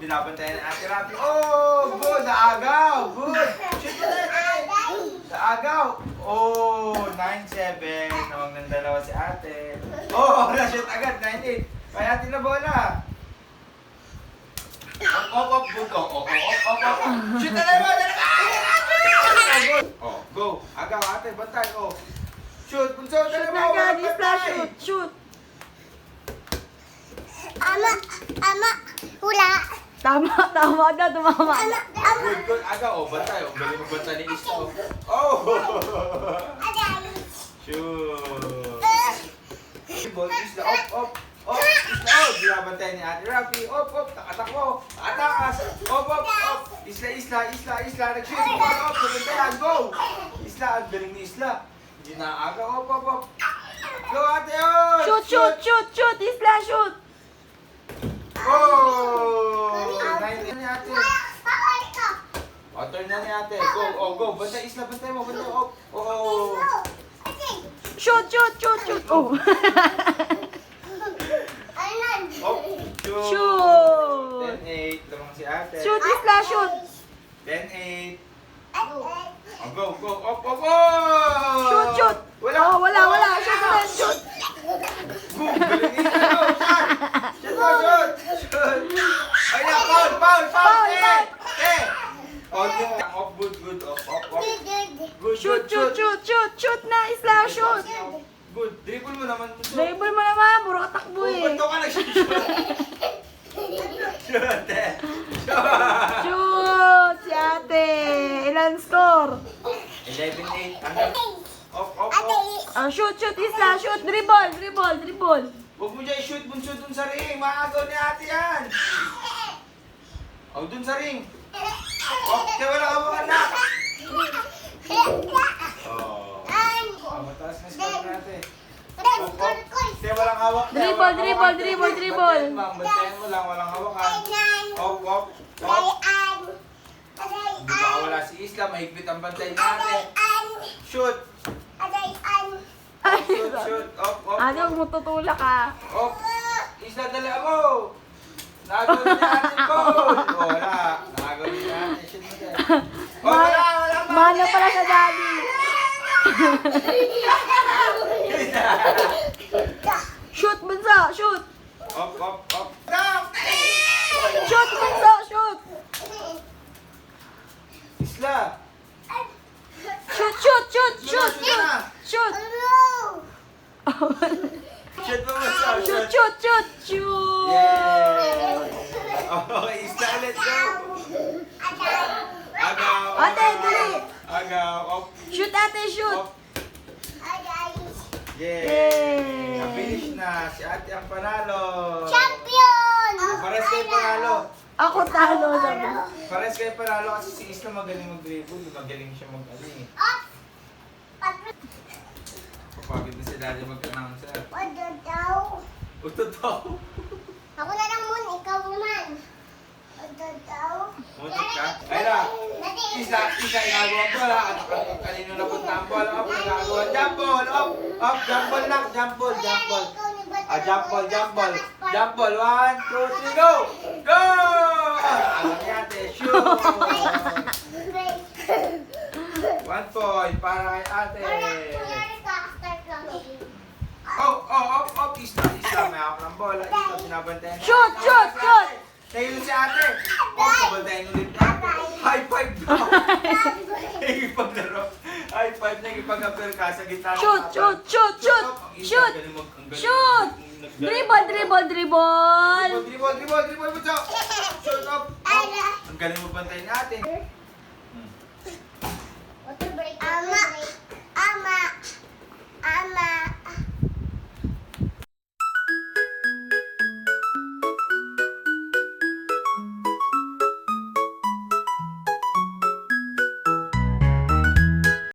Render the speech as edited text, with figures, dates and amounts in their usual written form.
binabantayan ni Ate Rapi. Oh, good! Naagaw! Good! Shoot ulit! Naagaw! Oh, 9-7. Nawag ng dalawa si ate. Oh, na-shoot agad. 9-8. Kaya atin na bola. Op, good. Oh. Shoot na naman! Oh, go. Agaw, ate. Bantay. Oh. Shoot. Bunso, Shoot dalawa. na agad, Isla, shoot, shoot. Ama, hula. Tama na, tumama. Good. Agaw, oh. Bantay. Oh, galing magbantay ni Isla. Oh. Shoot. Ball, Isla. Op. Isla, binabantayan ni Ate Rapi. Op. Takatakbo. Atakas. Op. Isla. Nag-shoot. Op. Nabantayan. Go. Isla, ang galing ni Isla. Hindi na aga. Op. Go, ate. Oh. Shoot, Isla, shoot. Oh. 9 ni ate. O, turn na ni ate. Go. Bantay, Isla. Bantay mo. Op. Oh. Shoot. Oh. Op. Shoot. 10-8. Lamang si ate. Shoot, Isla, shoot. 10-8. Oh, go. Op. Oh. Shoot. Wala. Oh, wala. Shoot ulit, shoot. Boom. Galing ni Isla. Shoot. Ay, na. Foul. Eh. Off. Good. Off. Good. Shoot na, Isla, shoot. Good. Dribble mo naman. Dribble mo naman, puro katakbo eh. Ba't ka nag-shoot? Shoot. Shoot, si ate. Ilan score? 11-8. Hanggang. Off. Shoot, Isla, shoot. Dribble. Huwag mo dyan i-shoot bunso dun sa ring. Maagaw ni ate yan. O, dun sa ring. O, kaya wala ka mga anak. Mataas na score natin. Kaya walang hawak. Dribble. Bantayan mo lang, walang hawakan. Op. Hindi baka wala si Isla, mahigpit ang bantay natin. Shoot. Op. Ano, huwag mo tutulak ka. Op. Isla, dala mo. Nagaw ni natin goal. Wala. Nagaw ni natin. Shoot mo dyan. Wala. Mana pala sa daddy. Shoot, bunso, shoot. Op. Down. Shoot, bunso, shoot. Isla. Shoot. Shoot na. Shoot. Shoot mo mo. Shoot. Yeah. Okay, Isla, let's go. Agaw. Ate, dali. Agaw. Op. Shoot, ate, shoot. Op. Yeah. Yay. Na-finish na. Si ate ang panalo. Champion! Pares kayo panalo. Ako talo sabi. Pares kayo panalo kasi si Isla magaling mag-dribble. Magaling siya mag-ali. Papagod na si daddy mag-announcer. Totoo. Ako na lang muna, ikaw naman. Mutik ka? Ayla. Isla, inagawa ang bola. At kanino napunta ang bola. Up, nagagawa. Jump ball. Up, jump ball lang. Jump ball. Jump ball. 1, 2, 3, go! Go! Alam niya ate, shoot! 1 point para kay ate. Up. Isla, may ako ng bola. Isla, binabantayan. Shoot. Nahilo si ate. Babantayan ulit ate. High five daw. Nagipaglaro. High five, nagipag-appear ka sa gitna. Shoot. Dribble. Dribble, Butso. Shoot up. Ang galing mo bantayin natin. Ama.